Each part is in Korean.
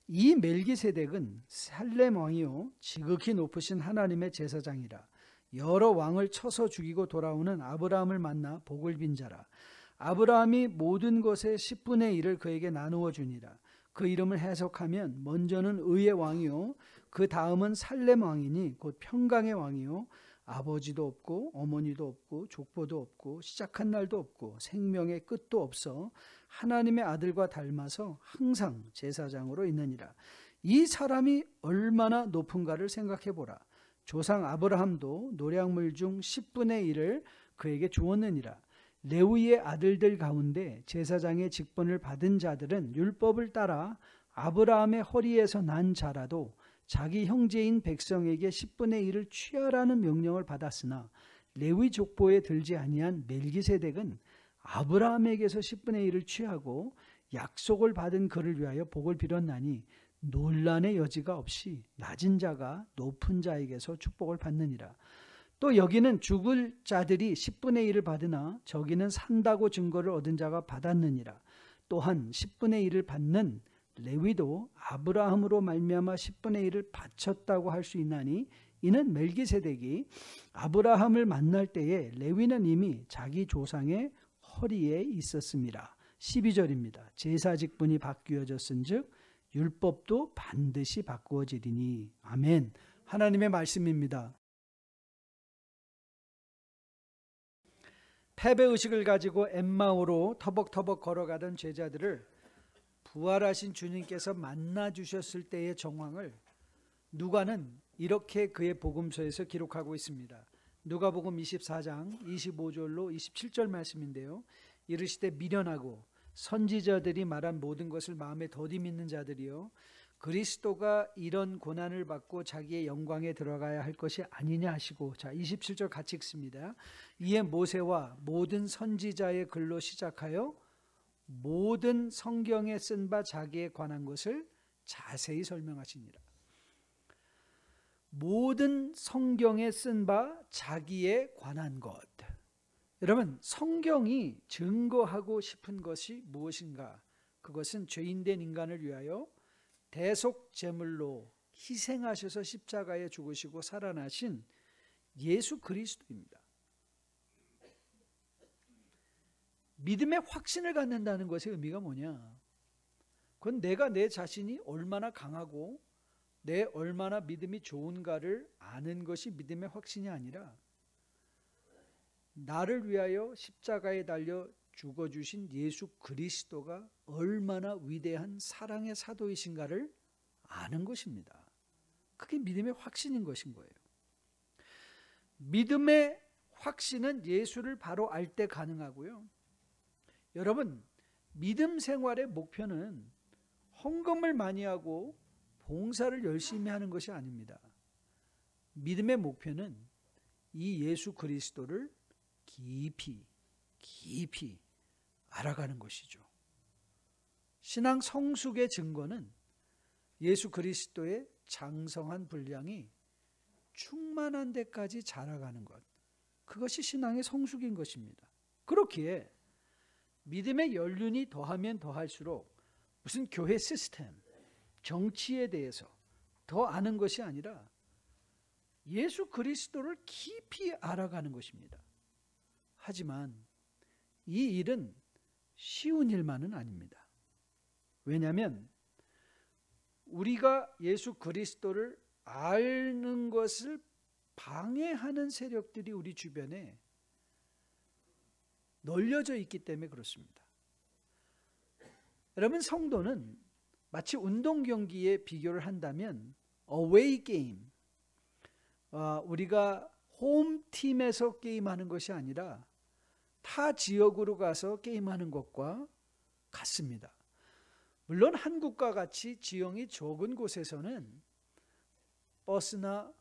이 멜기세덱은 살렘 왕이요 지극히 높으신 하나님의 제사장이라. 여러 왕을 쳐서 죽이고 돌아오는 아브라함을 만나 복을 빈 자라. 아브라함이 모든 것의 10분의 1을 그에게 나누어 주니라. 그 이름을 해석하면 먼저는 의의 왕이요 그 다음은 살렘 왕이니 곧 평강의 왕이요 아버지도 없고 어머니도 없고 족보도 없고 시작한 날도 없고 생명의 끝도 없어 하나님의 아들과 닮아서 항상 제사장으로 있느니라. 이 사람이 얼마나 높은가를 생각해 보라. 조상 아브라함도 노량물 중 10분의 1을 그에게 주었느니라. 레위의 아들들 가운데 제사장의 직분을 받은 자들은 율법을 따라 아브라함의 허리에서 난 자라도 자기 형제인 백성에게 10분의 1을 취하라는 명령을 받았으나 레위 족보에 들지 아니한 멜기세덱은 아브라함에게서 10분의 1을 취하고 약속을 받은 그를 위하여 복을 빌었나니 논란의 여지가 없이 낮은 자가 높은 자에게서 축복을 받느니라. 또 여기는 죽을 자들이 10분의 1을 받으나 저기는 산다고 증거를 얻은 자가 받았느니라. 또한 10분의 1을 받는 레위도 아브라함으로 말미암아 10분의 1을 바쳤다고 할 수 있나니 이는 멜기세덱이 아브라함을 만날 때에 레위는 이미 자기 조상의 허리에 있었습니다. 12절입니다. 제사 직분이 바뀌어졌은즉 율법도 반드시 바꾸어지리니. 아멘. 하나님의 말씀입니다. 패배의식을 가지고 엠마오로 터벅터벅 걸어가던 제자들을 부활하신 주님께서 만나 주셨을 때의 정황을 누가는 이렇게 그의 복음서에서 기록하고 있습니다. 누가복음 24장 25절로 27절 말씀인데요. 이르시되 미련하고 선지자들이 말한 모든 것을 마음에 더디 믿는 자들이요 그리스도가 이런 고난을 받고 자기의 영광에 들어가야 할 것이 아니냐 하시고, 자 27절 같이 읽습니다. 이에 모세와 모든 선지자의 글로 시작하여 모든 성경에 쓴 바 자기에 관한 것을 자세히 설명하시니라. 모든 성경에 쓴 바 자기에 관한 것. 여러분, 성경이 증거하고 싶은 것이 무엇인가? 그것은 죄인된 인간을 위하여 대속 제물로 희생하셔서 십자가에 죽으시고 살아나신 예수 그리스도입니다. 믿음의 확신을 갖는다는 것의 의미가 뭐냐? 그건 내가 내 자신이 얼마나 강하고 내 얼마나 믿음이 좋은가를 아는 것이 믿음의 확신이 아니라 나를 위하여 십자가에 달려 죽어주신 예수 그리스도가 얼마나 위대한 사랑의 사도이신가를 아는 것입니다. 그게 믿음의 확신인 것인 거예요. 믿음의 확신은 예수를 바로 알 때 가능하고요. 여러분, 믿음 생활의 목표는 헌금을 많이 하고 봉사를 열심히 하는 것이 아닙니다. 믿음의 목표는 이 예수 그리스도를 깊이 알아가는 것이죠. 신앙 성숙의 증거는 예수 그리스도의 장성한 분량이 충만한 데까지 자라가는 것, 그것이 신앙의 성숙인 것입니다. 그렇기에 믿음의 연륜이 더하면 더할수록 무슨 교회 시스템, 정치에 대해서 더 아는 것이 아니라 예수 그리스도를 깊이 알아가는 것입니다. 하지만 이 일은 쉬운 일만은 아닙니다. 왜냐하면 우리가 예수 그리스도를 아는 것을 방해하는 세력들이 우리 주변에 널려져 있기 때문에 그렇습니다. 여러분, 성도는 마치 운동 경기에 비교를 한다면 어웨이 게임, 우리가 홈팀에서 게임하는 것이 아니라 타 지역으로 가서 게임하는 것과 같습니다. 물론 한국과 같이 지형이 적은 곳에서는 버스나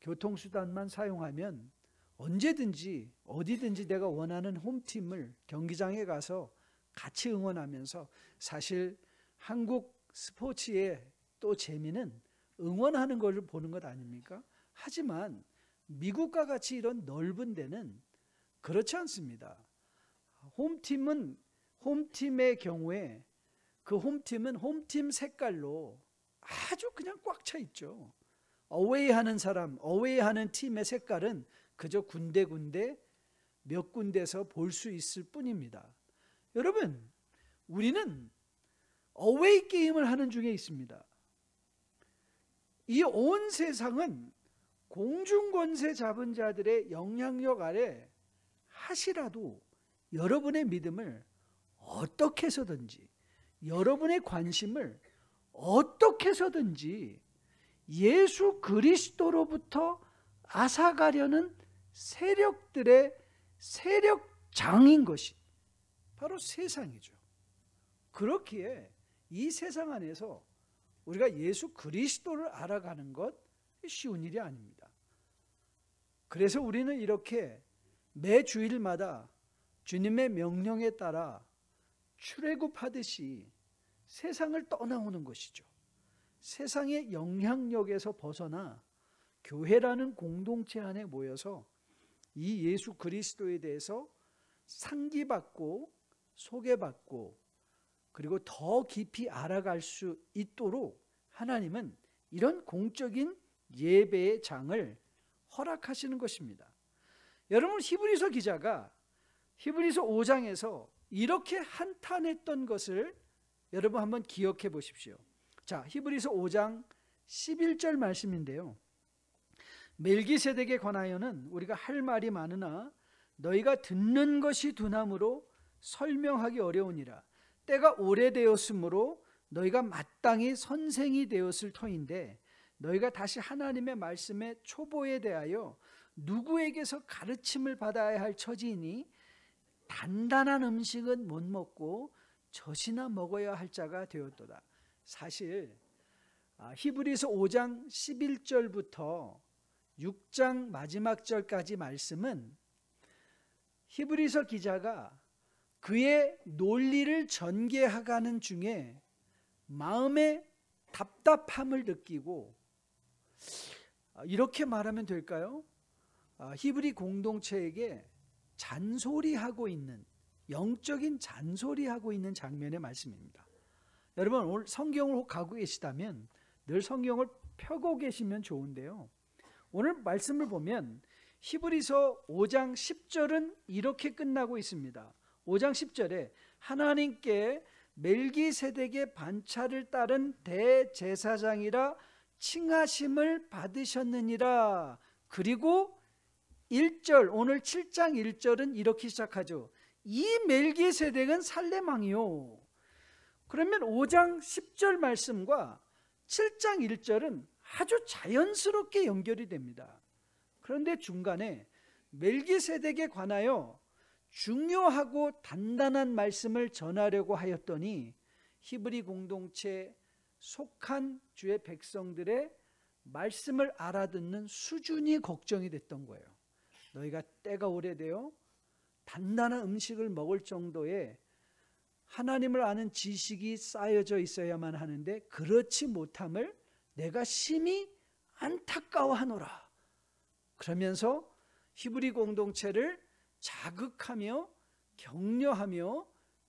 교통수단만 사용하면 언제든지 어디든지 내가 원하는 홈팀을 경기장에 가서 같이 응원하면서, 사실 한국 스포츠의 또 재미는 응원하는 것을 보는 것 아닙니까? 하지만 미국과 같이 이런 넓은 데는 그렇지 않습니다. 홈팀의 경우에 그 홈팀은 홈팀 색깔로 아주 그냥 꽉 차 있죠. 어웨이하는 사람, 어웨이하는 팀의 색깔은 그저 군데군데 몇 군데서 볼 수 있을 뿐입니다. 여러분, 우리는 어웨이 게임을 하는 중에 있습니다. 이 온 세상은 공중권세 잡은 자들의 영향력 아래 하시라도 여러분의 믿음을 어떻게 해서든지, 여러분의 관심을 어떻게 해서든지 예수 그리스도로부터 앗아가려는 세력들의 세력장인 것이 바로 세상이죠. 그렇기에 이 세상 안에서 우리가 예수 그리스도를 알아가는 것 쉬운 일이 아닙니다. 그래서 우리는 이렇게 매 주일마다 주님의 명령에 따라 출애굽하듯이 세상을 떠나오는 것이죠. 세상의 영향력에서 벗어나 교회라는 공동체 안에 모여서 이 예수 그리스도에 대해서 상기받고 소개받고 그리고 더 깊이 알아갈 수 있도록 하나님은 이런 공적인 예배의 장을 허락하시는 것입니다. 여러분, 히브리서 기자가 히브리서 5장에서 이렇게 한탄했던 것을 여러분 한번 기억해 보십시오. 자, 히브리서 5장 11절 말씀인데요. 멜기세덱에 관하여는 우리가 할 말이 많으나 너희가 듣는 것이 두나무로 설명하기 어려우니라. 때가 오래되었으므로 너희가 마땅히 선생이 되었을 터인데 너희가 다시 하나님의 말씀의 초보에 대하여 누구에게서 가르침을 받아야 할 처지이니 단단한 음식은 못 먹고 젖이나 먹어야 할 자가 되었도다. 사실 히브리서 5장 11절부터 6장 마지막 절까지 말씀은 히브리서 기자가 그의 논리를 전개하가는 중에 마음의 답답함을 느끼고, 이렇게 말하면 될까요? 히브리 공동체에게 잔소리하고 있는, 영적인 잔소리하고 있는 장면의 말씀입니다. 여러분, 오늘 성경을 가고 계시다면 늘 성경을 펴고 계시면 좋은데요, 오늘 말씀을 보면 히브리서 5장 10절은 이렇게 끝나고 있습니다. 5장 10절에 하나님께 멜기세덱의 반차를 따른 대제사장이라 칭하심을 받으셨느니라. 그리고 1절, 오늘 7장 1절은 이렇게 시작하죠. 이 멜기세덱은 살렘 왕이요. 그러면 5장 10절 말씀과 7장 1절은 아주 자연스럽게 연결이 됩니다. 그런데 중간에 멜기세덱에 관하여 중요하고 단단한 말씀을 전하려고 하였더니 히브리 공동체에 속한 주의 백성들의 말씀을 알아듣는 수준이 걱정이 됐던 거예요. 너희가 때가 오래되어 단단한 음식을 먹을 정도의 하나님을 아는 지식이 쌓여져 있어야만 하는데 그렇지 못함을 내가 심히 안타까워하노라. 그러면서 히브리 공동체를 자극하며 격려하며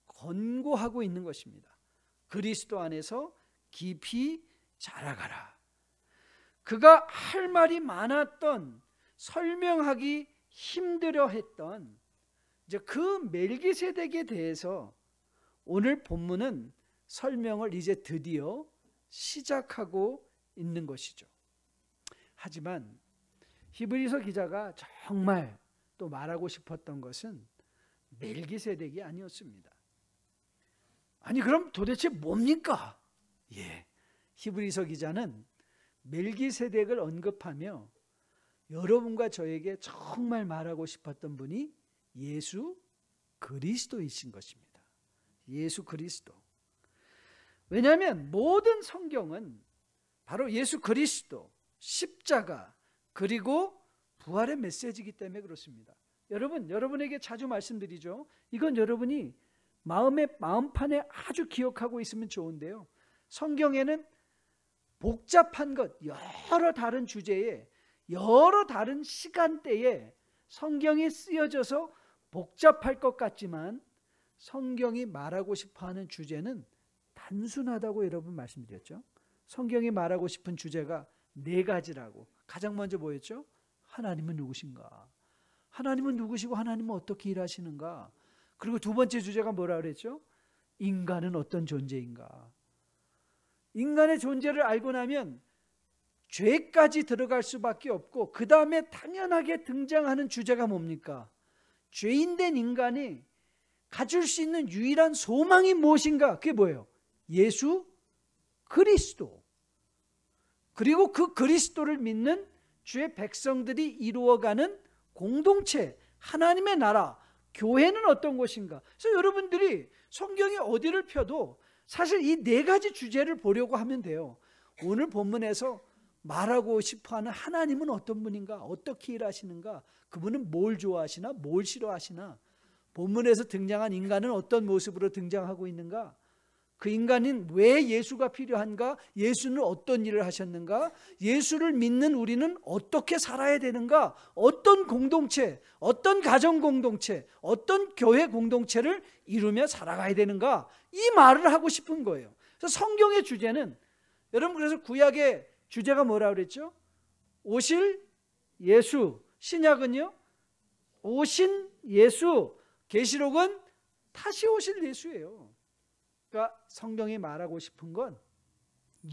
권고하고 있는 것입니다. 그리스도 안에서 깊이 자라가라. 그가 할 말이 많았던, 설명하기 힘들어했던 이제 그 멜기세덱에 대해서 오늘 본문은 설명을 이제 드디어 시작하고 있는 것이죠. 하지만 히브리서 기자가 정말 또 말하고 싶었던 것은 멜기세덱이 아니었습니다. 아니, 그럼 도대체 뭡니까? 히브리서 기자는 멜기세덱을 언급하며 여러분과 저에게 정말 말하고 싶었던 분이 예수 그리스도이신 것입니다. 예수 그리스도. 왜냐하면 모든 성경은 바로 예수 그리스도, 십자가, 그리고 부활의 메시지이기 때문에 그렇습니다. 여러분, 여러분에게 자주 말씀드리죠. 이건 여러분이 마음판에 아주 기억하고 있으면 좋은데요. 성경에는 복잡한 것, 여러 다른 주제에 여러 다른 시간대에 성경이 쓰여져서 복잡할 것 같지만 성경이 말하고 싶어하는 주제는 단순하다고 여러분 말씀드렸죠. 성경이 말하고 싶은 주제가 네 가지라고. 가장 먼저 뭐였죠? 하나님은 누구신가? 하나님은 누구시고 하나님은 어떻게 일하시는가? 그리고 두 번째 주제가 뭐라 그랬죠? 인간은 어떤 존재인가? 인간의 존재를 알고 나면 죄까지 들어갈 수밖에 없고, 그 다음에 당연하게 등장하는 주제가 뭡니까? 죄인된 인간이 가질 수 있는 유일한 소망이 무엇인가? 그게 뭐예요? 예수 그리스도. 그리고 그 그리스도를 믿는 주의 백성들이 이루어가는 공동체, 하나님의 나라, 교회는 어떤 것인가? 그래서 여러분들이 성경에 어디를 펴도 사실 이 네 가지 주제를 보려고 하면 돼요. 오늘 본문에서 말하고 싶어하는 하나님은 어떤 분인가? 어떻게 일하시는가? 그분은 뭘 좋아하시나? 뭘 싫어하시나? 본문에서 등장한 인간은 어떤 모습으로 등장하고 있는가? 그 인간은 왜 예수가 필요한가? 예수는 어떤 일을 하셨는가? 예수를 믿는 우리는 어떻게 살아야 되는가? 어떤 공동체, 어떤 가정 공동체, 어떤 교회 공동체를 이루며 살아가야 되는가? 이 말을 하고 싶은 거예요. 그래서 성경의 주제는, 여러분, 그래서 구약의 주제가 뭐라 그랬죠? 오실 예수. 신약은요? 오신 예수. 계시록은 다시 오실 예수예요. 그러니까 성경이 말하고 싶은 건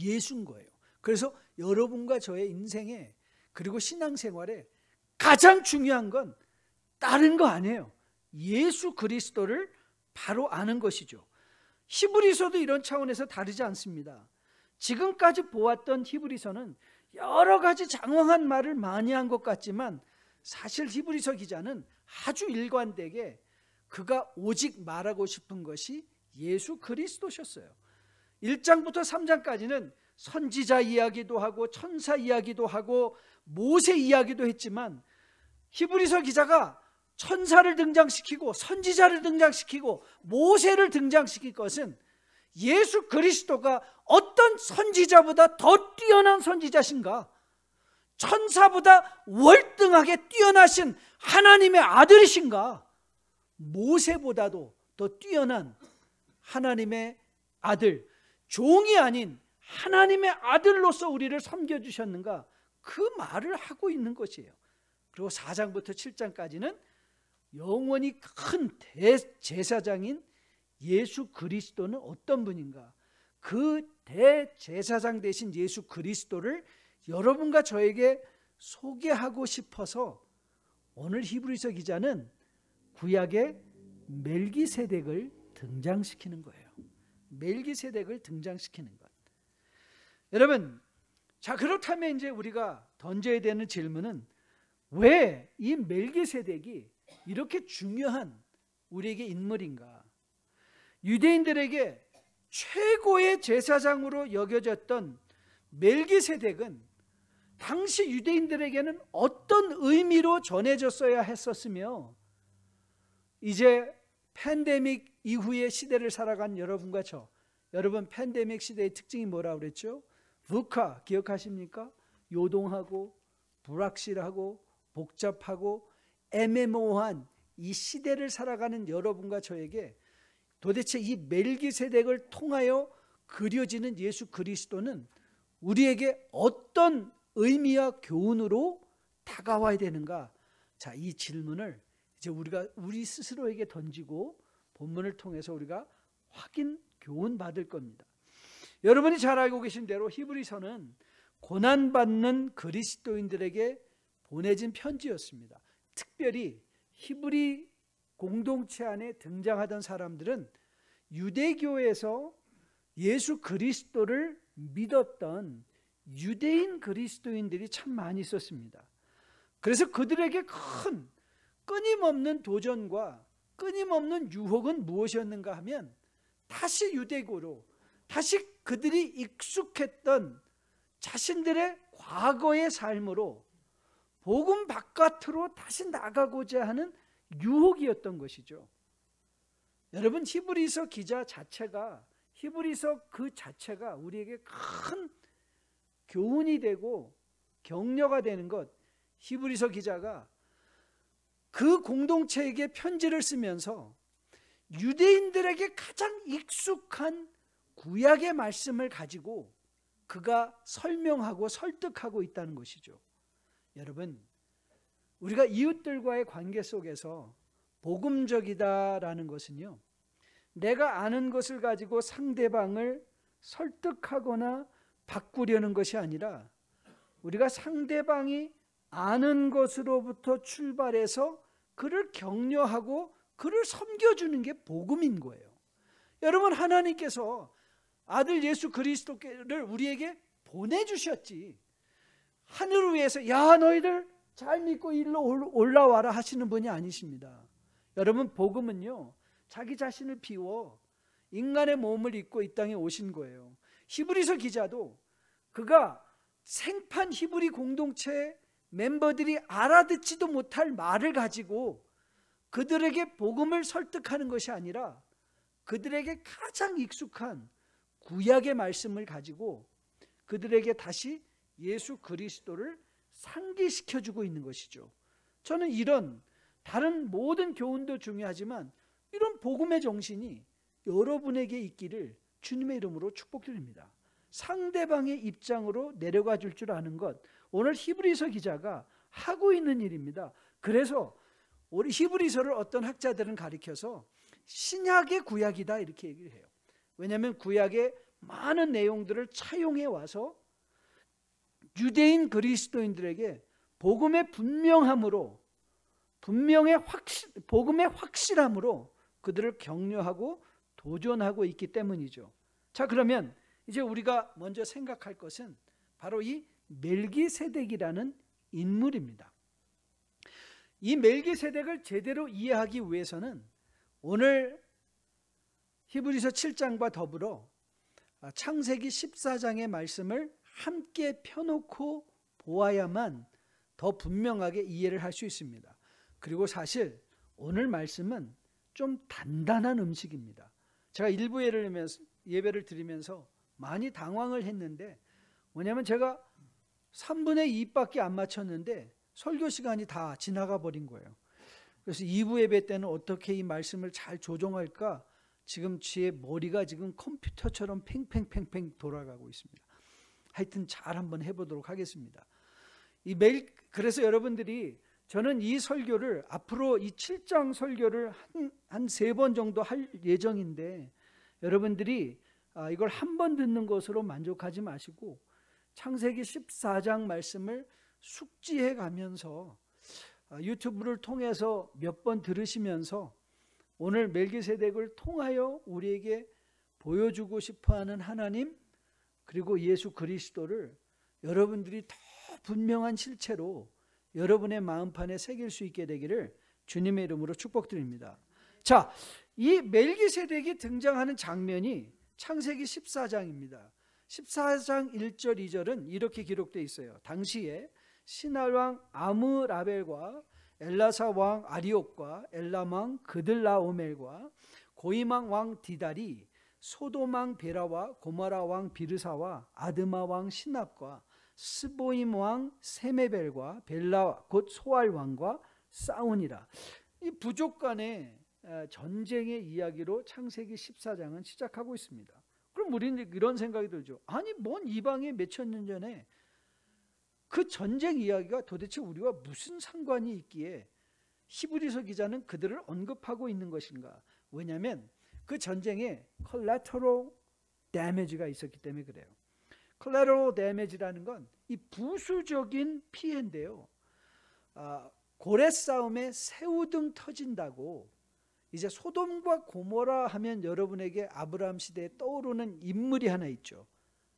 예수인 거예요. 그래서 여러분과 저의 인생에, 그리고 신앙생활에 가장 중요한 건 다른 거 아니에요. 예수 그리스도를 바로 아는 것이죠. 히브리서도 이런 차원에서 다르지 않습니다. 지금까지 보았던 히브리서는 여러 가지 장황한 말을 많이 한 것 같지만, 사실 히브리서 기자는 아주 일관되게 그가 오직 말하고 싶은 것이 예수 그리스도셨어요. 1장부터 3장까지는 선지자 이야기도 하고 천사 이야기도 하고 모세 이야기도 했지만, 히브리서 기자가 천사를 등장시키고 선지자를 등장시키고 모세를 등장시킬 것은 예수 그리스도가 어떤 선지자보다 더 뛰어난 선지자신가? 천사보다 월등하게 뛰어나신 하나님의 아들이신가? 모세보다도 더 뛰어난 하나님의 아들, 종이 아닌 하나님의 아들로서 우리를 섬겨주셨는가? 그 말을 하고 있는 것이에요. 그리고 4장부터 7장까지는 영원히 큰 대제사장인 예수 그리스도는 어떤 분인가? 그 대제사장 되신 예수 그리스도를 여러분과 저에게 소개하고 싶어서 오늘 히브리서 기자는 구약의 멜기세덱을 등장시키는 거예요. 멜기세덱을 등장시키는 것. 여러분, 자, 그렇다면 이제 우리가 던져야 되는 질문은, 왜 이 멜기세덱이 이렇게 중요한 우리에게 인물인가? 유대인들에게 최고의 제사장으로 여겨졌던 멜기세덱은 당시 유대인들에게는 어떤 의미로 전해졌어야 했었으며, 이제 팬데믹 이후의 시대를 살아간 여러분과 저, 여러분 팬데믹 시대의 특징이 뭐라고 그랬죠? VUCA 기억하십니까? 요동하고 불확실하고 복잡하고 애매모호한 이 시대를 살아가는 여러분과 저에게 도대체 이 멜기세덱을 통하여 그려지는 예수 그리스도는 우리에게 어떤 의미와 교훈으로 다가와야 되는가? 자, 이 질문을 이제 우리가 우리 스스로에게 던지고 본문을 통해서 우리가 확인, 교훈 받을 겁니다. 여러분이 잘 알고 계신 대로 히브리서는 고난받는 그리스도인들에게 보내진 편지였습니다. 특별히 히브리 공동체 안에 등장하던 사람들은 유대교에서 예수 그리스도를 믿었던 유대인 그리스도인들이 참 많이 있었습니다. 그래서 그들에게 큰 끊임없는 도전과 끊임없는 유혹은 무엇이었는가 하면, 다시 유대교로, 다시 그들이 익숙했던 자신들의 과거의 삶으로 복음 바깥으로 다시 나가고자 하는 유혹이었던 것이죠. 여러분, 히브리서 기자 자체가, 히브리서 그 자체가 우리에게 큰 교훈이 되고 격려가 되는 것. 히브리서 기자가 그 공동체에게 편지를 쓰면서 유대인들에게 가장 익숙한 구약의 말씀을 가지고 그가 설명하고 설득하고 있다는 것이죠. 여러분, 우리가 이웃들과의 관계 속에서 복음적이다라는 것은요, 내가 아는 것을 가지고 상대방을 설득하거나 바꾸려는 것이 아니라 우리가 상대방이 아는 것으로부터 출발해서 그를 격려하고 그를 섬겨주는 게 복음인 거예요. 여러분, 하나님께서 아들 예수 그리스도를 우리에게 보내주셨지, 하늘 위에서 야 너희들 잘 믿고 일로 올라와라 하시는 분이 아니십니다. 여러분, 복음은요, 자기 자신을 비워 인간의 몸을 입고 이 땅에 오신 거예요. 히브리서 기자도 그가 생판 히브리 공동체 멤버들이 알아듣지도 못할 말을 가지고 그들에게 복음을 설득하는 것이 아니라 그들에게 가장 익숙한 구약의 말씀을 가지고 그들에게 다시 예수 그리스도를 상기시켜주고 있는 것이죠. 저는 이런 다른 모든 교훈도 중요하지만 이런 복음의 정신이 여러분에게 있기를 주님의 이름으로 축복드립니다. 상대방의 입장으로 내려가 줄 줄 아는 것, 오늘 히브리서 기자가 하고 있는 일입니다. 그래서 우리 히브리서를 어떤 학자들은 가리켜서 신약의 구약이다 이렇게 얘기를 해요. 왜냐하면 구약의 많은 내용들을 차용해 와서 유대인 그리스도인들에게 복음의 분명함으로, 복음의 확실함으로 그들을 격려하고 도전하고 있기 때문이죠. 자, 그러면 이제 우리가 먼저 생각할 것은 바로 이 멜기세덱이라는 인물입니다. 이 멜기세덱을 제대로 이해하기 위해서는 오늘 히브리서 7장과 더불어 창세기 14장의 말씀을 함께 펴놓고 보아야만 더 분명하게 이해를 할 수 있습니다. 그리고 사실 오늘 말씀은 좀 단단한 음식입니다. 제가 일부 예배를 드리면서 많이 당황을 했는데, 뭐냐면 제가 3분의 2밖에 안 맞췄는데 설교 시간이 다 지나가 버린 거예요. 그래서 2부 예배 때는 어떻게 이 말씀을 잘 조정할까, 지금 제 머리가 지금 컴퓨터처럼 팽팽팽팽 돌아가고 있습니다. 하여튼 잘 한번 해보도록 하겠습니다. 그래서 여러분들이, 저는 이 설교를 앞으로 이 7장 설교를 한 3번 정도 할 예정인데, 여러분들이 이걸 한 번 듣는 것으로 만족하지 마시고 창세기 14장 말씀을 숙지해 가면서 유튜브를 통해서 몇 번 들으시면서 오늘 멜기세덱을 통하여 우리에게 보여주고 싶어하는 하나님, 그리고 예수 그리스도를 여러분들이 더 분명한 실체로 여러분의 마음판에 새길 수 있게 되기를 주님의 이름으로 축복드립니다. 자, 이 멜기세덱이 등장하는 장면이 창세기 14장입니다. 14장 1절 2절은 이렇게 기록되어 있어요. 당시에 시날왕 아므라벨과 엘라사 왕 아리옥과 엘람 왕 그들라오멜과 고이망 왕 디달이 소돔 왕 베라와 고모라 왕 비르사와 아드마 왕 시납과 스보임 왕 세메벨과 벨라 곧 소알 왕과 싸우니라. 이 부족 간의 전쟁의 이야기로 창세기 14장은 시작하고 있습니다. 그럼 우리는 이런 생각이 들죠. 아니, 먼 이방에 몇천 년 전에 그 전쟁 이야기가 도대체 우리와 무슨 상관이 있기에 히브리서 기자는 그들을 언급하고 있는 것인가? 왜냐하면 그 전쟁에 collateral damage가 있었기 때문에 그래요. collateral damage라는 건 이 부수적인 피해인데요. 고레 싸움에 새우등 터진다고, 이제 소돔과 고모라 하면 여러분에게 아브라함 시대에 떠오르는 인물이 하나 있죠.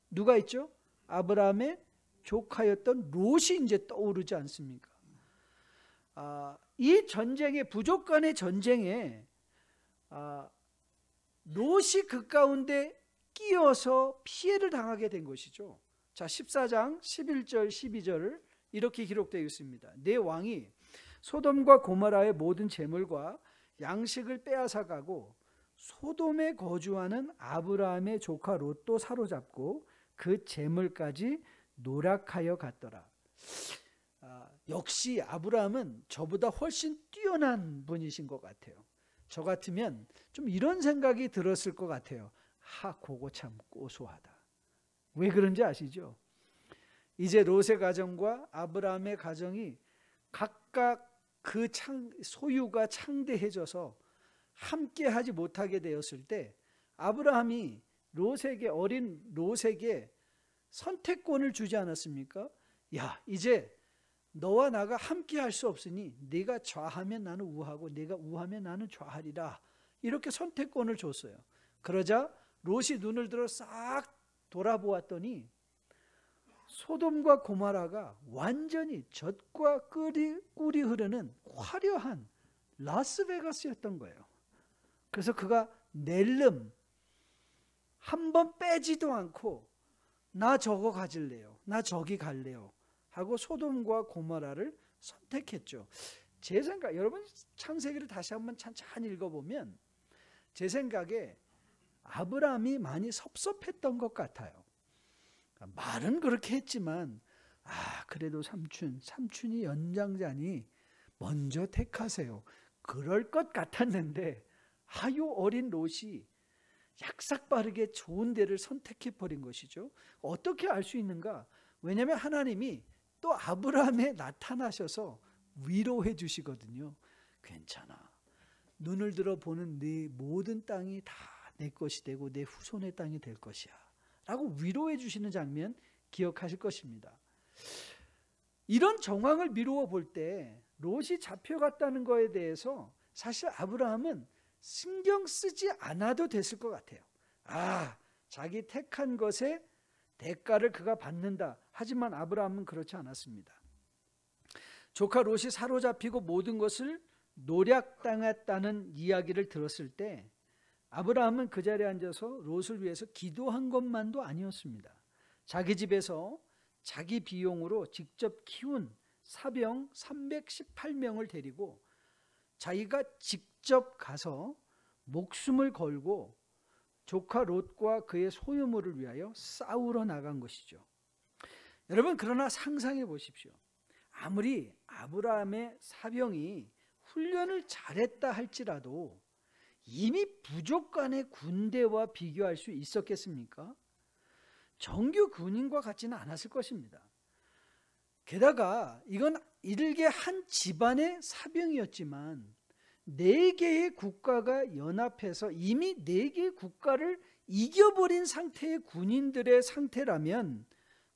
누가 있죠? 아브라함의 조카였던 롯이 이제 떠오르지 않습니까? 이 전쟁에, 부족 간의 전쟁에 롯이 그 가운데 끼어서 피해를 당하게 된 것이죠. 자, 14장 11절 12절을 이렇게 기록되어 있습니다. 내 왕이 소돔과 고모라의 모든 재물과 양식을 빼앗아가고 소돔에 거주하는 아브라함의 조카 롯도 사로잡고 그 재물까지 노략하여 갔더라. 역시 아브라함은 저보다 훨씬 뛰어난 분이신 것 같아요. 저 같으면 좀 이런 생각이 들었을 것 같아요. 그거 참 고소하다. 왜 그런지 아시죠? 이제 롯의 가정과 아브라함의 가정이 각각 그 소유가 창대해져서 함께 하지 못하게 되었을 때 아브라함이 어린 롯에게 선택권을 주지 않았습니까? 야, 이제 너와 나가 함께 할 수 없으니 네가 좌하면 나는 우하고 네가 우하면 나는 좌하리라. 이렇게 선택권을 줬어요. 그러자 롯이 눈을 들어 싹 돌아보았더니 소돔과 고모라가 완전히 젖과 꿀이 흐르는 화려한 라스베가스였던 거예요. 그래서 그가 낼름 한 번 빼지도 않고 나 저거 가질래요, 나 저기 갈래요 하고 소돔과 고모라를 선택했죠. 제 생각, 여러분 창세기를 다시 한번 찬찬히 읽어보면 제 생각에 아브라함이 많이 섭섭했던 것 같아요. 말은 그렇게 했지만 그래도 삼촌이 연장자니 먼저 택하세요. 그럴 것 같았는데 아유 어린 롯이 약삭빠르게 좋은 데를 선택해 버린 것이죠. 어떻게 알 수 있는가? 왜냐하면 하나님이 또 아브라함에 나타나셔서 위로해 주시거든요. 괜찮아. 눈을 들어 보는 네 모든 땅이 다 내 것이 되고 내 후손의 땅이 될 것이야 라고 위로해 주시는 장면 기억하실 것입니다. 이런 정황을 미루어 볼 때 롯이 잡혀갔다는 것에 대해서 사실 아브라함은 신경 쓰지 않아도 됐을 것 같아요. 자기 택한 것의 대가를 그가 받는다. 하지만 아브라함은 그렇지 않았습니다. 조카 롯이 사로잡히고 모든 것을 노략당했다는 이야기를 들었을 때 아브라함은 그 자리에 앉아서 롯을 위해서 기도한 것만도 아니었습니다. 자기 집에서 자기 비용으로 직접 키운 사병 318명을 데리고 자기가 직접 가서 목숨을 걸고 조카 롯과 그의 소유물을 위하여 싸우러 나간 것이죠. 여러분 그러나 상상해 보십시오. 아무리 아브라함의 사병이 훈련을 잘했다 할지라도 이미 부족 간의 군대와 비교할 수 있었겠습니까? 정규 군인과 같지는 않았을 것입니다. 게다가 이건 일개 한 집안의 사병이었지만 4개의 국가가 연합해서 이미 4개의 국가를 이겨버린 상태의 군인들의 상태라면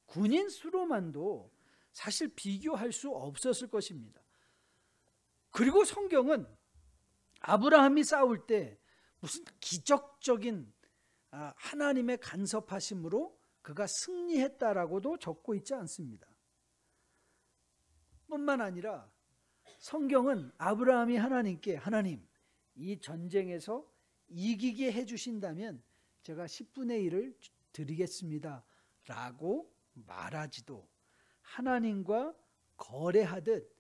군인 수로만도 사실 비교할 수 없었을 것입니다. 그리고 성경은 아브라함이 싸울 때 무슨 기적적인 하나님의 간섭하심으로 그가 승리했다라고도 적고 있지 않습니다. 뿐만 아니라 성경은 아브라함이 하나님께 하나님 이 전쟁에서 이기게 해주신다면 제가 10분의 1을 드리겠습니다 라고 말하지도 하나님과 거래하듯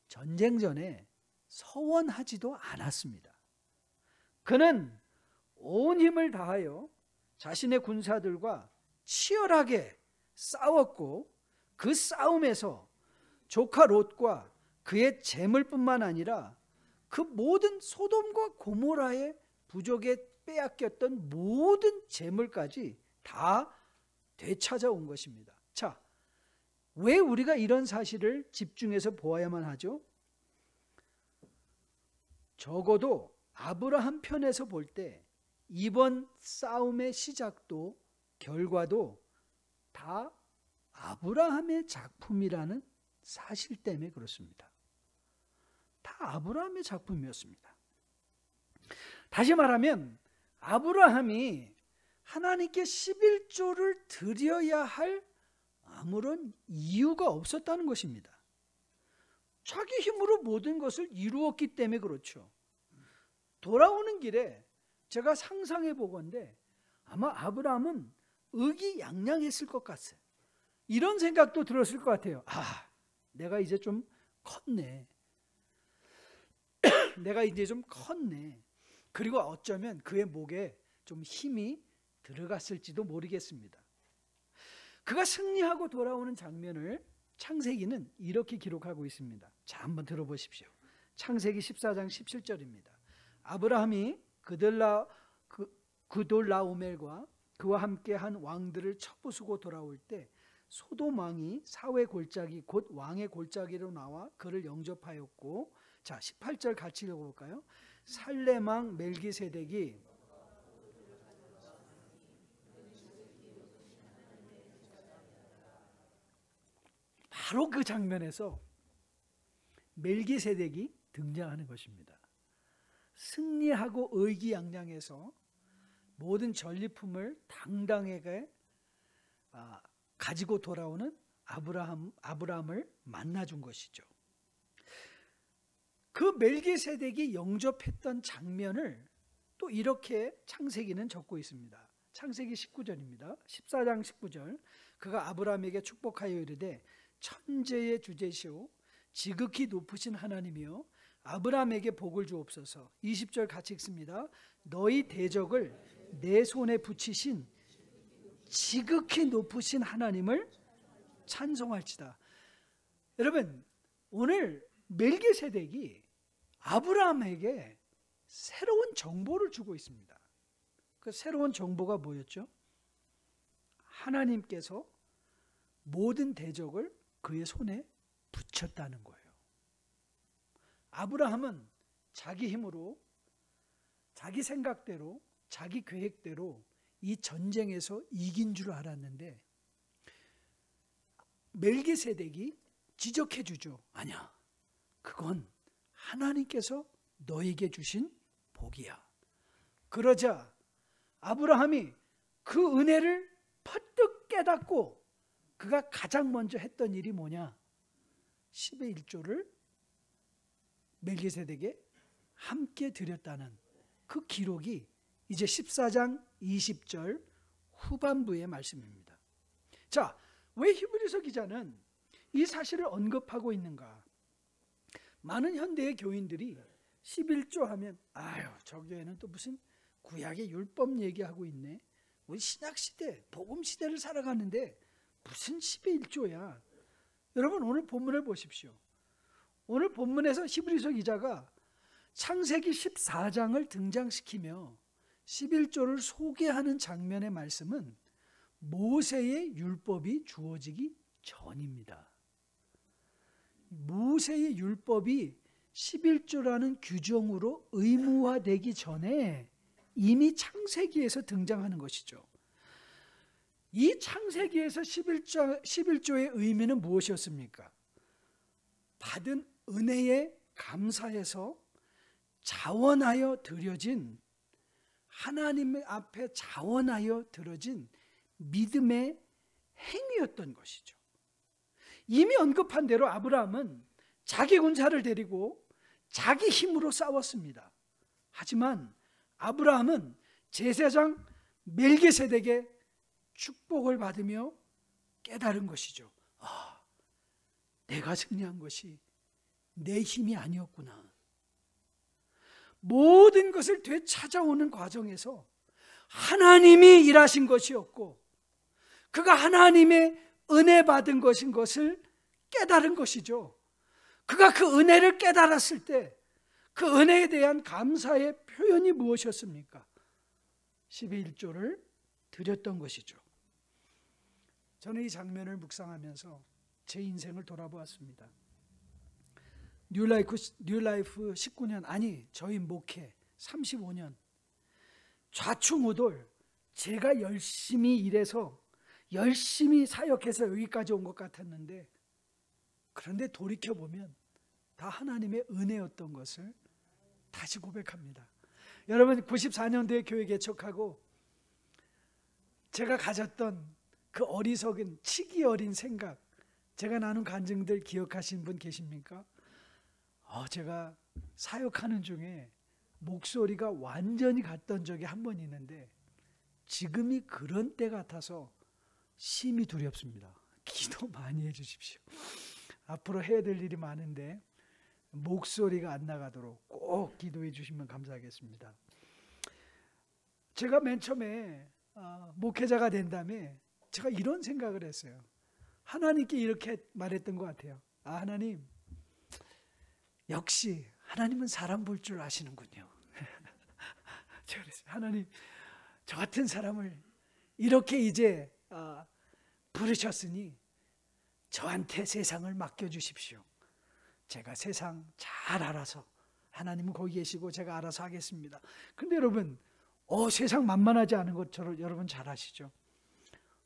전쟁 전에 서원하지도 않았습니다. 그는 온 힘을 다하여 자신의 군사들과 치열하게 싸웠고 그 싸움에서 조카 롯과 그의 재물뿐만 아니라 그 모든 소돔과 고모라의 부족에 빼앗겼던 모든 재물까지 다 되찾아온 것입니다. 자, 왜 우리가 이런 사실을 집중해서 보아야만 하죠? 적어도 아브라함 편에서 볼 때 이번 싸움의 시작도 결과도 다 아브라함의 작품이라는 사실 때문에 그렇습니다. 다 아브라함의 작품이었습니다. 다시 말하면 아브라함이 하나님께 11조를 드려야 할 아무런 이유가 없었다는 것입니다. 자기 힘으로 모든 것을 이루었기 때문에 그렇죠. 돌아오는 길에 제가 상상해 보건대 아마 아브라함은 의기양양했을 것 같아요. 이런 생각도 들었을 것 같아요. 내가 이제 좀 컸네. 내가 이제 좀 컸네. 그리고 어쩌면 그의 목에 좀 힘이 들어갔을지도 모르겠습니다. 그가 승리하고 돌아오는 장면을 창세기는 이렇게 기록하고 있습니다. 자, 한번 들어보십시오. 창세기 14장 17절입니다. 아브라함이 그돌라오멜과 그와 함께 한 왕들을 쳐부수고 돌아올 때 소돔 왕이 사회 골짜기 곧 왕의 골짜기로 나와 그를 영접하였고, 자 18절 같이 읽어볼까요? 살렘 왕 멜기세덱이 바로 그 장면에서 멜기세덱이 등장하는 것입니다. 승리하고 의기양양해서 모든 전리품을 당당하게 가지고 돌아오는 아브라함을 만나준 것이죠. 그 멜기세덱이 영접했던 장면을 또 이렇게 창세기는 적고 있습니다. 창세기 19절입니다. 14장 19절. 그가 아브라함에게 축복하여 이르되 천재의 주제시오 지극히 높으신 하나님이여 아브라함에게 복을 주옵소서. 20절 같이 읽습니다. 너희 대적을 내 손에 붙이신 지극히 높으신 하나님을 찬송할지다. 여러분, 오늘 멜기세덱이 아브라함에게 새로운 정보를 주고 있습니다. 그 새로운 정보가 뭐였죠? 하나님께서 모든 대적을 그의 손에 붙였다는 거예요. 아브라함은 자기 힘으로, 자기 생각대로, 자기 계획대로 이 전쟁에서 이긴 줄 알았는데 멜기세덱이 지적해 주죠. 아니야, 그건 하나님께서 너에게 주신 복이야. 그러자 아브라함이 그 은혜를 퍼뜩 깨닫고 그가 가장 먼저 했던 일이 뭐냐? 10의 1조를 멜기세덱에게 함께 드렸다는 그 기록이 이제 14장 20절 후반부의 말씀입니다. 자, 왜 히브리서 기자는 이 사실을 언급하고 있는가? 많은 현대의 교인들이 11조 하면 아유, 저 교회는 또 무슨 구약의 율법 얘기하고 있네. 우리 신약시대, 복음시대를 살아가는데 무슨 10의 1조야. 여러분, 오늘 본문을 보십시오. 오늘 본문에서 히브리서 기자가 창세기 14장을 등장시키며 11조를 소개하는 장면의 말씀은 모세의 율법이 주어지기 전입니다. 모세의 율법이 11조라는 규정으로 의무화되기 전에 이미 창세기에서 등장하는 것이죠. 이 창세기에서 11조의 의미는 무엇이었습니까? 받은 은혜에 감사해서 자원하여 드려진, 하나님 앞에 자원하여 드려진 믿음의 행위였던 것이죠. 이미 언급한 대로 아브라함은 자기 군사를 데리고 자기 힘으로 싸웠습니다. 하지만 아브라함은 제사장 멜기세덱의 축복을 받으며 깨달은 것이죠. 아, 내가 승리한 것이 내 힘이 아니었구나. 모든 것을 되찾아오는 과정에서 하나님이 일하신 것이었고 그가 하나님의 은혜 받은 것인 것을 깨달은 것이죠. 그가 그 은혜를 깨달았을 때 그 은혜에 대한 감사의 표현이 무엇이었습니까? 10의 1조를 드렸던 것이죠. 저는 이 장면을 묵상하면서 제 인생을 돌아보았습니다. 뉴라이프 19년, 아니 저희 목회 35년 좌충우돌 제가 열심히 일해서 열심히 사역해서 여기까지 온 것 같았는데, 그런데 돌이켜보면 다 하나님의 은혜였던 것을 다시 고백합니다. 여러분, 94년도에 교회 개척하고 제가 가졌던 그 어리석은 치기 어린 생각, 제가 나눈 간증들 기억하시는 분 계십니까? 제가 사역하는 중에 목소리가 완전히 갔던 적이 한 번 있는데 지금이 그런 때 같아서 심히 두렵습니다. 기도 많이 해주십시오. 앞으로 해야 될 일이 많은데 목소리가 안 나가도록 꼭 기도해 주시면 감사하겠습니다. 제가 맨 처음에 목회자가 된 다음에 제가 이런 생각을 했어요. 하나님께 이렇게 말했던 것 같아요. 하나님, 역시 하나님은 사람 볼 줄 아시는군요. 제가 그랬어요. 하나님, 저 같은 사람을 이렇게 이제 부르셨으니 저한테 세상을 맡겨주십시오. 제가 세상 잘 알아서, 하나님은 거기 계시고 제가 알아서 하겠습니다. 근데 여러분, 세상 만만하지 않은 것처럼 여러분 잘 아시죠?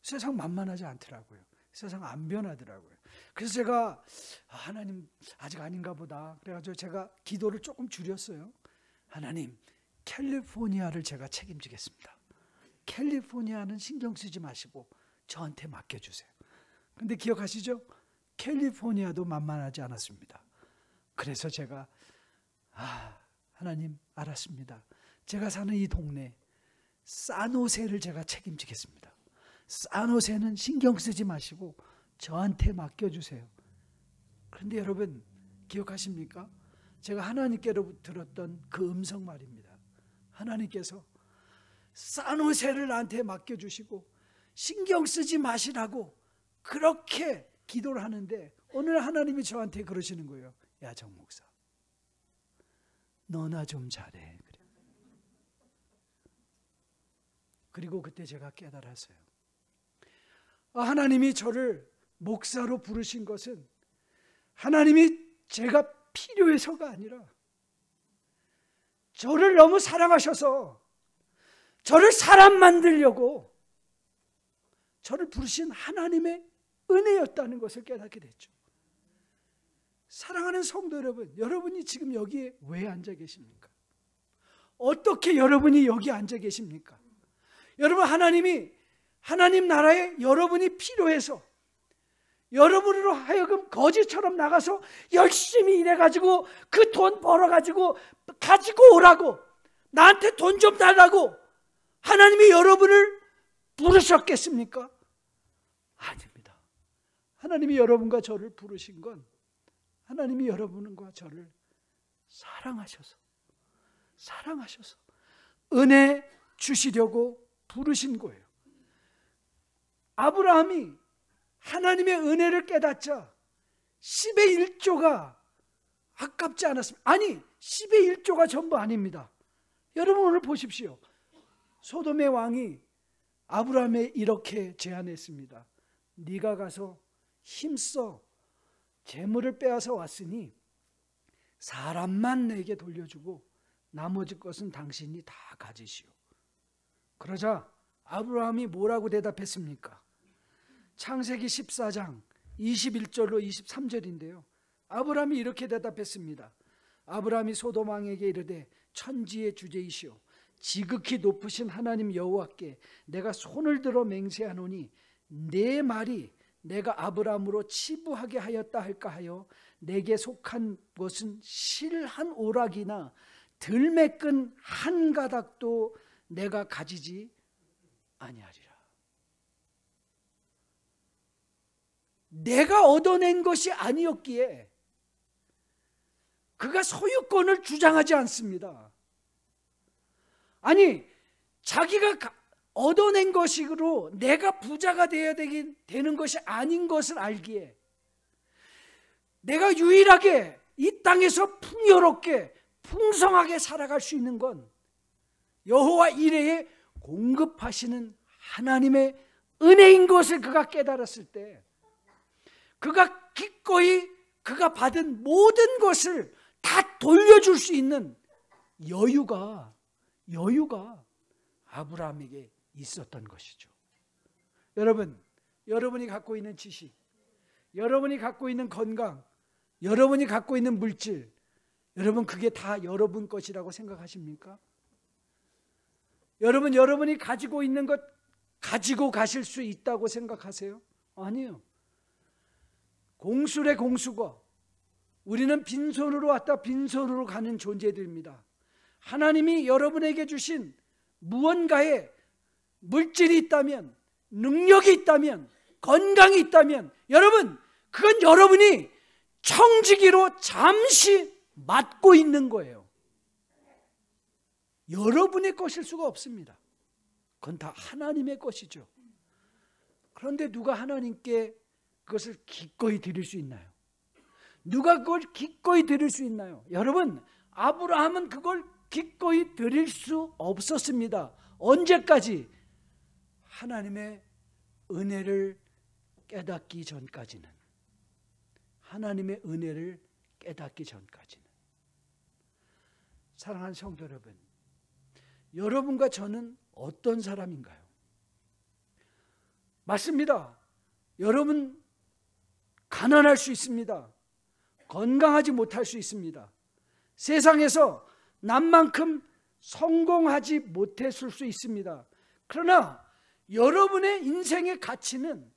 세상 만만하지 않더라고요. 세상 안 변하더라고요. 그래서 제가 하나님 아직 아닌가 보다. 그래가지고 제가 기도를 조금 줄였어요. 하나님, 캘리포니아를 제가 책임지겠습니다. 캘리포니아는 신경 쓰지 마시고 저한테 맡겨주세요. 근데 기억하시죠? 캘리포니아도 만만하지 않았습니다. 그래서 제가 하나님 알았습니다. 제가 사는 이 동네 산호세를 제가 책임지겠습니다. 산호세는 신경 쓰지 마시고 저한테 맡겨주세요. 그런데 여러분 기억하십니까? 제가 하나님께로 들었던 그 음성 말입니다. 하나님께서 산호세를 나한테 맡겨주시고 신경 쓰지 마시라고 그렇게 기도를 하는데, 오늘 하나님이 저한테 그러시는 거예요. 야, 정 목사, 너나 좀 잘해. 그리고 그때 제가 깨달았어요. 하나님이 저를 목사로 부르신 것은 하나님이 제가 필요해서가 아니라 저를 너무 사랑하셔서 저를 사람 만들려고 저를 부르신 하나님의 은혜였다는 것을 깨닫게 됐죠. 사랑하는 성도 여러분, 여러분이 지금 여기에 왜 앉아 계십니까? 어떻게 여러분이 여기 앉아 계십니까? 여러분, 하나님 나라에 여러분이 필요해서 여러분으로 하여금 거지처럼 나가서 열심히 일해가지고 그 돈 벌어가지고 가지고 오라고, 나한테 돈 좀 달라고 하나님이 여러분을 부르셨겠습니까? 아닙니다. 하나님이 여러분과 저를 부르신 건 하나님이 여러분과 저를 사랑하셔서 은혜 주시려고 부르신 거예요. 아브라함이 하나님의 은혜를 깨닫자 10의 1조가 아깝지 않았습니다. 아니, 10의 1조가 전부 아닙니다. 여러분 오늘 보십시오. 소돔의 왕이 아브라함에 이렇게 제안했습니다. 네가 가서 힘써 재물을 빼앗아 왔으니 사람만 내게 돌려주고 나머지 것은 당신이 다 가지시오. 그러자 아브라함이 뭐라고 대답했습니까? 창세기 14장 21절로 23절인데요. 아브라함이 이렇게 대답했습니다. 아브라함이 소돔 왕에게 이르되 천지의 주제이시오 지극히 높으신 하나님 여호와께 내가 손을 들어 맹세하노니 내 말이 내가 아브라함으로 치부하게 하였다 할까 하여 내게 속한 것은 실 한 오락이나 들매끈 한 가닥도 내가 가지지 아니하리라. 내가 얻어낸 것이 아니었기에 그가 소유권을 주장하지 않습니다. 아니, 자기가 얻어낸 것으로 내가 부자가 되는 것이 아닌 것을 알기에 내가 유일하게 이 땅에서 풍요롭게 풍성하게 살아갈 수 있는 건 여호와 이레에 공급하시는 하나님의 은혜인 것을 그가 깨달았을 때, 그가 기꺼이 그가 받은 모든 것을 다 돌려줄 수 있는 여유가 아브라함에게 있었던 것이죠. 여러분, 여러분이 갖고 있는 지식, 여러분이 갖고 있는 건강, 여러분이 갖고 있는 물질, 여러분 그게 다 여러분 것이라고 생각하십니까? 여러분이 가지고 있는 것 가지고 가실 수 있다고 생각하세요? 아니에요. 공술의 공수거, 우리는 빈손으로 왔다 빈손으로 가는 존재들입니다. 하나님이 여러분에게 주신 무언가의 물질이 있다면, 능력이 있다면, 건강이 있다면, 여러분 그건 여러분이 청지기로 잠시 맡고 있는 거예요. 여러분의 것일 수가 없습니다. 그건 다 하나님의 것이죠. 그런데 누가 하나님께 그것을 기꺼이 드릴 수 있나요? 누가 그걸 기꺼이 드릴 수 있나요? 여러분, 아브라함은 그걸 기꺼이 드릴 수 없었습니다. 언제까지? 하나님의 은혜를 깨닫기 전까지는, 하나님의 은혜를 깨닫기 전까지는. 사랑하는 성도 여러분, 여러분과 저는 어떤 사람인가요? 맞습니다. 여러분 가난할 수 있습니다. 건강하지 못할 수 있습니다. 세상에서 남만큼 성공하지 못했을 수 있습니다. 그러나 여러분의 인생의 가치는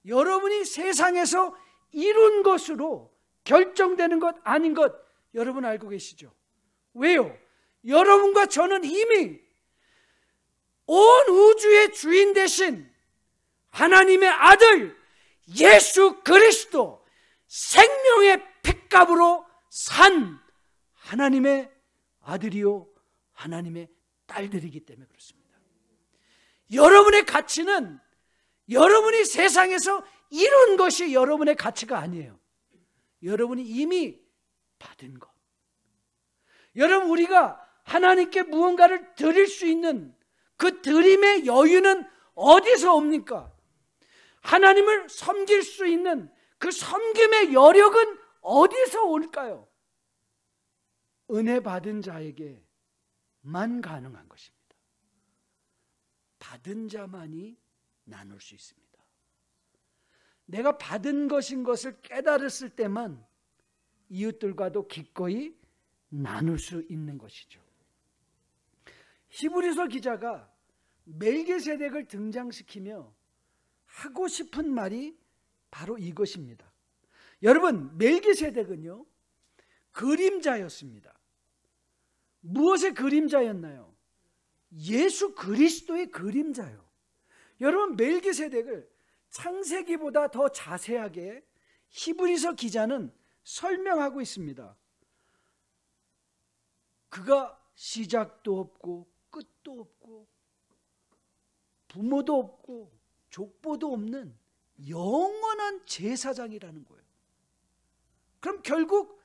여러분이 세상에서 이룬 것으로 결정되는 것 아닌 것 여러분 알고 계시죠? 왜요? 여러분과 저는 이미 온 우주의 주인 되신 하나님의 아들 예수 그리스도 생명의 핏값으로 산 하나님의 아들이요 하나님의 딸들이기 때문에 그렇습니다. 여러분의 가치는 여러분이 세상에서 이룬 것이 여러분의 가치가 아니에요. 여러분이 이미 받은 것. 여러분, 우리가 하나님께 무언가를 드릴 수 있는 그 드림의 여유는 어디서 옵니까? 하나님을 섬길 수 있는 그 섬김의 여력은 어디서 올까요? 은혜 받은 자에게만 가능한 것입니다. 받은 자만이 나눌 수 있습니다. 내가 받은 것인 것을 깨달았을 때만 이웃들과도 기꺼이 나눌 수 있는 것이죠. 히브리서 기자가 멜기세덱을 등장시키며 하고 싶은 말이 바로 이것입니다. 여러분, 멜기세덱은요 그림자였습니다. 무엇의 그림자였나요? 예수 그리스도의 그림자요. 여러분, 멜기세덱을 창세기보다 더 자세하게 히브리서 기자는 설명하고 있습니다. 그가 시작도 없고 끝도 없고 부모도 없고 족보도 없는 영원한 제사장이라는 거예요. 그럼 결국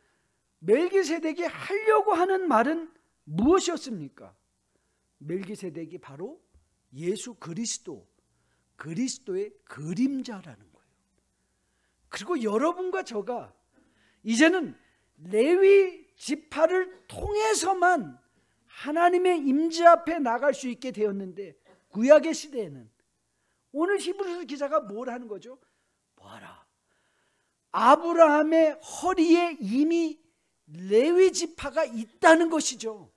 멜기세덱이 하려고 하는 말은 무엇이었습니까? 멜기세덱이 바로 예수 그리스도의 그림자라는 거예요. 그리고 여러분과 저가 이제는 레위 지파를 통해서만 하나님의 임재 앞에 나갈 수 있게 되었는데, 구약의 시대에는 오늘 히브리서 기자가 뭘 하는 거죠? 봐라, 아브라함의 허리에 이미 레위 지파가 있다는 것이죠.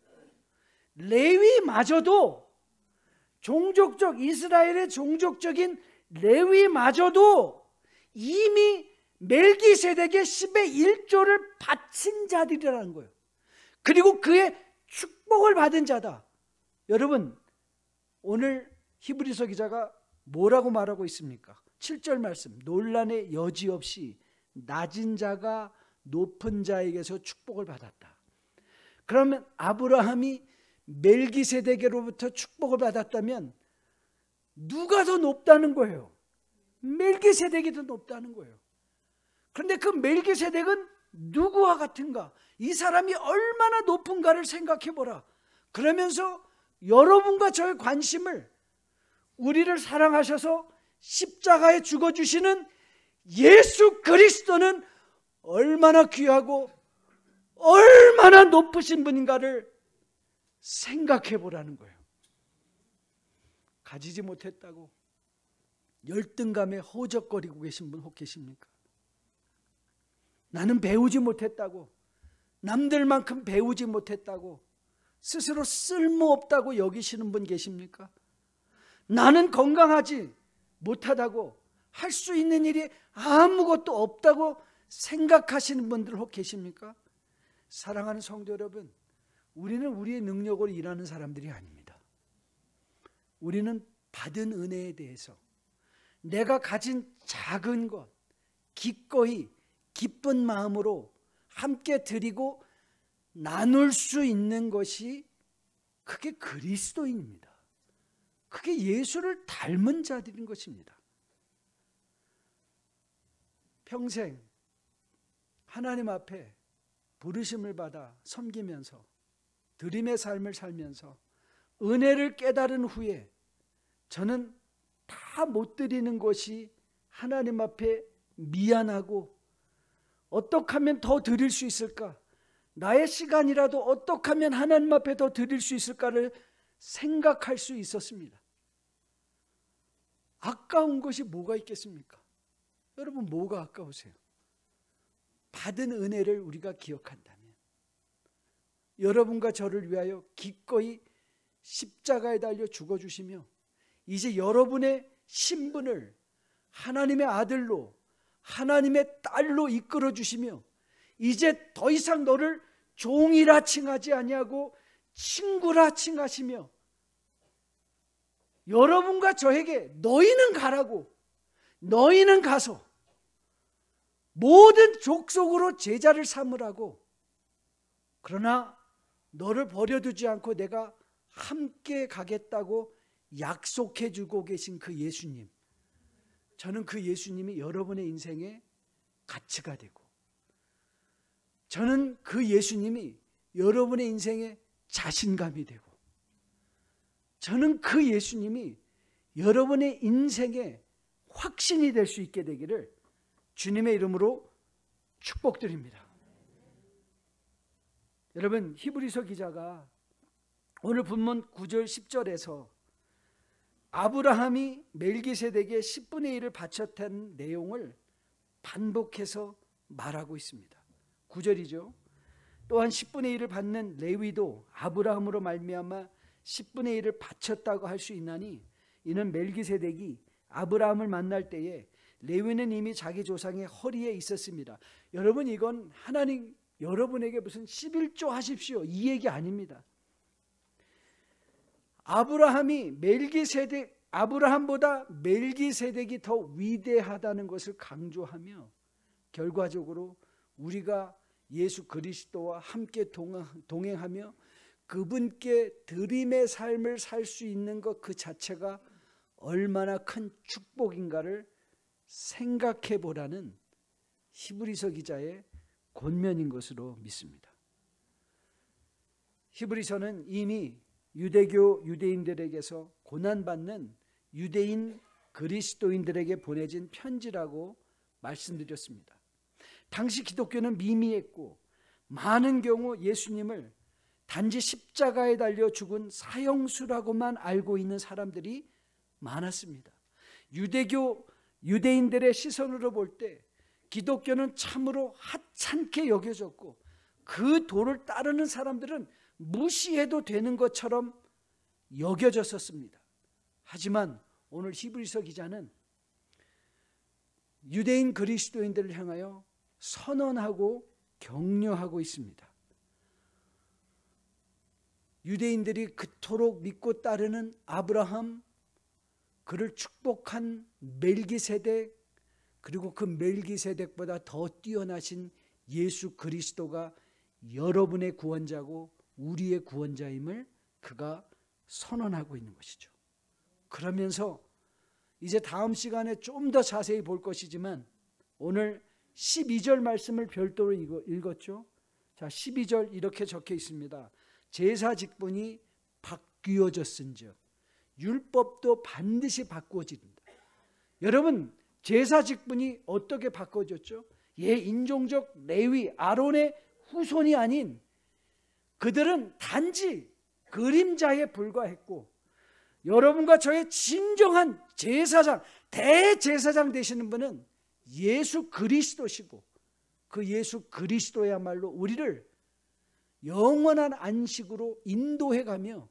레위마저도, 종족적 이스라엘의 종족적인 레위마저도 이미 멜기세덱의 10의 1조를 바친 자들이라는 거예요. 그리고 그의 축복을 받은 자다. 여러분, 오늘 히브리서 기자가 뭐라고 말하고 있습니까? 7절 말씀, 논란의 여지 없이 낮은 자가 높은 자에게서 축복을 받았다. 그러면 아브라함이 멜기세덱으로부터 축복을 받았다면 누가 더 높다는 거예요? 멜기세덱이 더 높다는 거예요. 그런데 그 멜기세덱은 누구와 같은가? 이 사람이 얼마나 높은가를 생각해 보라. 그러면서 여러분과 저의 관심을, 우리를 사랑하셔서 십자가에 죽어주시는 예수 그리스도는 얼마나 귀하고 얼마나 높으신 분인가를 생각해 보라는 거예요. 가지지 못했다고 열등감에 허우적거리고 계신 분 혹 계십니까? 나는 배우지 못했다고, 남들만큼 배우지 못했다고 스스로 쓸모없다고 여기시는 분 계십니까? 나는 건강하지 못하다고, 할 수 있는 일이 아무것도 없다고 생각하시는 분들 혹 계십니까? 사랑하는 성도 여러분, 우리는 우리의 능력으로 일하는 사람들이 아닙니다. 우리는 받은 은혜에 대해서 내가 가진 작은 것 기꺼이 기쁜 마음으로 함께 드리고 나눌 수 있는 것이, 그게 그리스도인입니다. 그게 예수를 닮은 자들인 것입니다. 평생 하나님 앞에 부르심을 받아 섬기면서 드림의 삶을 살면서 은혜를 깨달은 후에 저는 다 못 드리는 것이 하나님 앞에 미안하고 어떻게 하면 더 드릴 수 있을까? 나의 시간이라도 어떻게 하면 하나님 앞에 더 드릴 수 있을까를 생각할 수 있었습니다. 아까운 것이 뭐가 있겠습니까? 여러분, 뭐가 아까우세요? 받은 은혜를 우리가 기억한다면, 여러분과 저를 위하여 기꺼이 십자가에 달려 죽어주시며 이제 여러분의 신분을 하나님의 아들로, 하나님의 딸로 이끌어 주시며 이제 더 이상 너를 종이라 칭하지 아니하고 친구라 칭하시며 여러분과 저에게 너희는 가라고, 너희는 가서 모든 족속으로 제자를 삼으라고, 그러나 너를 버려두지 않고 내가 함께 가겠다고 약속해 주고 계신 그 예수님, 저는 그 예수님이 여러분의 인생의 가치가 되고, 저는 그 예수님이 여러분의 인생의 자신감이 되고, 저는 그 예수님이 여러분의 인생의 확신이 될 수 있게 되기를 주님의 이름으로 축복드립니다. 여러분, 히브리서 기자가 오늘 본문 9절 10절에서 아브라함이 멜기세덱에 10분의 1을 바쳤다는 내용을 반복해서 말하고 있습니다. 9절이죠. 또한 10분의 1을 받는 레위도 아브라함으로 말미암아 10분의 1을 바쳤다고 할 수 있나니 이는 멜기세덱이 아브라함을 만날 때에 레위는 이미 자기 조상의 허리에 있었습니다. 여러분, 이건 하나님 여러분에게 무슨 11조 하십시오 이 얘기 아닙니다. 아브라함보다 멜기세덱이 더 위대하다는 것을 강조하며 결과적으로 우리가 예수 그리스도와 함께 동행하며 그분께 드림의 삶을 살 수 있는 것 그 자체가 얼마나 큰 축복인가를 생각해 보라는 히브리서 기자의 권면인 것으로 믿습니다. 히브리서는 이미 유대인들에게서 고난받는 유대인 그리스도인들에게 보내진 편지라고 말씀드렸습니다. 당시 기독교는 미미했고 많은 경우 예수님을 단지 십자가에 달려 죽은 사형수라고만 알고 있는 사람들이 많았습니다. 유대인들의 시선으로 볼 때 기독교는 참으로 하찮게 여겨졌고 그 도를 따르는 사람들은 무시해도 되는 것처럼 여겨졌었습니다. 하지만 오늘 히브리서 기자는 유대인 그리스도인들을 향하여 선언하고 격려하고 있습니다. 유대인들이 그토록 믿고 따르는 아브라함, 그를 축복한 멜기세덱, 그리고 그 멜기세덱보다 더 뛰어나신 예수 그리스도가 여러분의 구원자고 우리의 구원자임을 그가 선언하고 있는 것이죠. 그러면서 이제 다음 시간에 좀 더 자세히 볼 것이지만 오늘 12절 말씀을 별도로 읽었죠. 자, 12절 이렇게 적혀 있습니다. 제사 직분이 바뀌어졌은즉 율법도 반드시 바꾸어진다. 여러분, 제사 직분이 어떻게 바꿔졌죠? 인종적 레위 아론의 후손이 아닌 그들은 단지 그림자에 불과했고 여러분과 저의 진정한 제사장, 대제사장 되시는 분은 예수 그리스도시고 그 예수 그리스도야말로 우리를 영원한 안식으로 인도해가며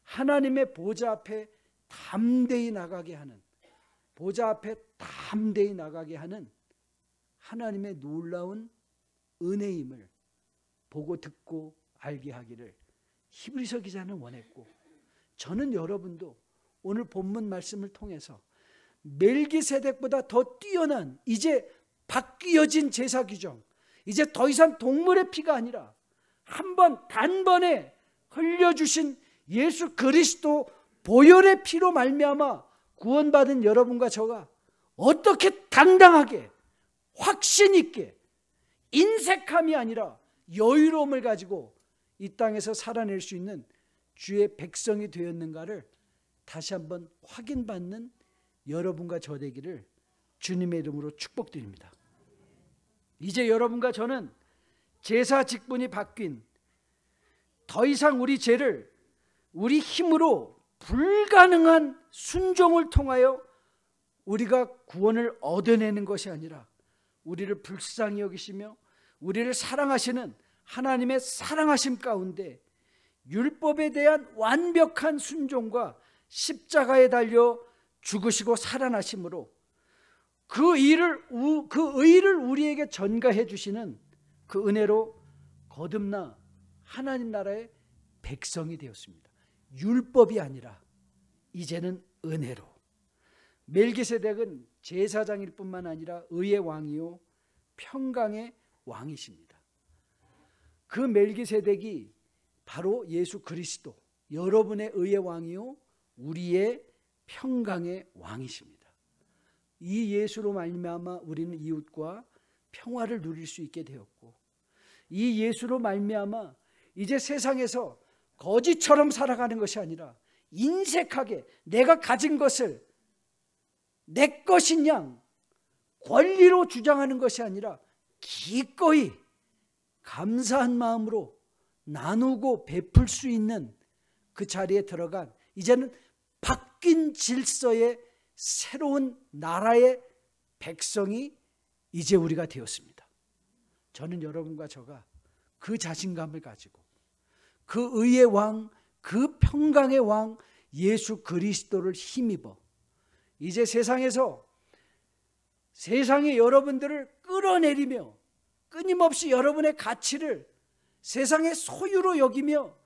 하나님의 보좌 앞에 담대히 나가게 하는, 보좌 앞에 담대히 나가게 하는 하나님의 놀라운 은혜임을 보고 듣고 알게 하기를 히브리서 기자는 원했고, 저는 여러분도 오늘 본문 말씀을 통해서 멜기세덱보다 더 뛰어난 이제 바뀌어진 제사 규정, 이제 더 이상 동물의 피가 아니라 단번에 흘려주신 예수 그리스도 보혈의 피로 말미암아 구원받은 여러분과 저가 어떻게 당당하게 확신 있게 인색함이 아니라 여유로움을 가지고 이 땅에서 살아낼 수 있는 주의 백성이 되었는가를 다시 한번 확인받는 여러분과 저 되기를 주님의 이름으로 축복드립니다. 이제 여러분과 저는 제사 직분이 바뀐, 더 이상 우리 죄를 우리 힘으로 불가능한 순종을 통하여 우리가 구원을 얻어내는 것이 아니라 우리를 불쌍히 여기시며 우리를 사랑하시는 하나님의 사랑하심 가운데 율법에 대한 완벽한 순종과 십자가에 달려 죽으시고 살아나심으로 그 의를 우리에게 전가해 주시는 그 은혜로 거듭나 하나님 나라의 백성이 되었습니다. 율법이 아니라 이제는 은혜로. 멜기세덱은 제사장일 뿐만 아니라 의의 왕이요 평강의 왕이십니다. 그 멜기세덱이 바로 예수 그리스도, 여러분의 의의 왕이요 우리의 평강의 왕이십니다. 이 예수로 말미암아 우리는 이웃과 평화를 누릴 수 있게 되었고, 이 예수로 말미암아 이제 세상에서 거지처럼 살아가는 것이 아니라 인색하게 내가 가진 것을 내 것인 양 권리로 주장하는 것이 아니라 기꺼이 감사한 마음으로 나누고 베풀 수 있는 그 자리에 들어간, 이제는 바뀐 질서의 새로운 나라의 백성이 이제 우리가 되었습니다. 저는 여러분과 저가 그 자신감을 가지고 그 의의 왕, 그 평강의 왕 예수 그리스도를 힘입어 이제 세상에서 세상에 여러분들을 끌어내리며 끊임없이 여러분의 가치를 세상의 소유로 여기며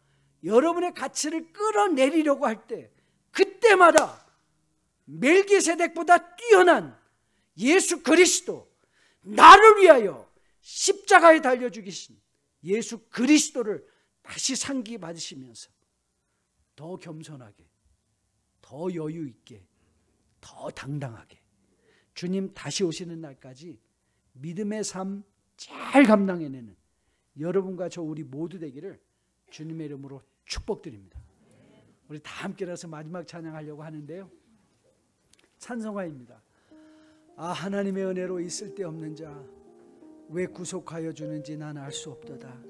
여러분의 가치를 끌어내리려고 할 때, 그때마다 멜기세덱보다 뛰어난 예수 그리스도, 나를 위하여 십자가에 달려 죽이신 예수 그리스도를 다시 상기 받으시면서 더 겸손하게, 더 여유 있게, 더 당당하게 주님 다시 오시는 날까지 믿음의 삶 잘 감당해내는 여러분과 저 우리 모두 되기를 주님의 이름으로 축복드립니다. 우리 다 함께 일어나서 마지막 찬양하려고 하는데요, 찬송가입니다. 아, 하나님의 은혜로 있을 데 없는 자 왜 구속하여 주는지 난 알 수 없도다.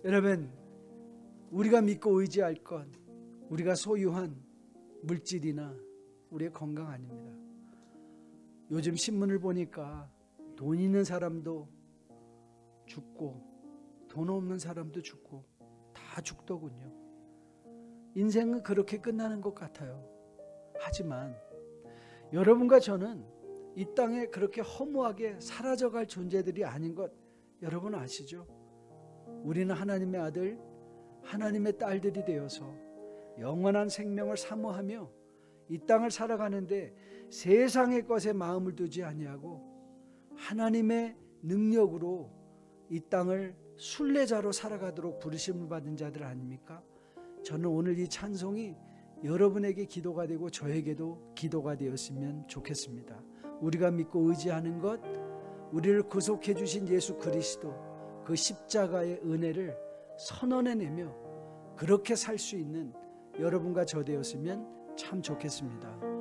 여러분, 우리가 믿고 의지할 것, 우리가 소유한 물질이나 우리의 건강 아닙니다. 요즘 신문을 보니까 돈 있는 사람도 죽고 돈 없는 사람도 죽고 다 죽더군요. 인생은 그렇게 끝나는 것 같아요. 하지만 여러분과 저는 이 땅에 그렇게 허무하게 사라져갈 존재들이 아닌 것 여러분 아시죠? 우리는 하나님의 아들, 하나님의 딸들이 되어서 영원한 생명을 사모하며 이 땅을 살아가는데 세상의 것에 마음을 두지 아니하고 하나님의 능력으로 이 땅을 순례자로 살아가도록 부르심을 받은 자들 아닙니까? 저는 오늘 이 찬송이 여러분에게 기도가 되고 저에게도 기도가 되었으면 좋겠습니다. 우리가 믿고 의지하는 것, 우리를 구속해 주신 예수 그리스도, 그 십자가의 은혜를 선언해내며 그렇게 살 수 있는 여러분과 저 되었으면 참 좋겠습니다.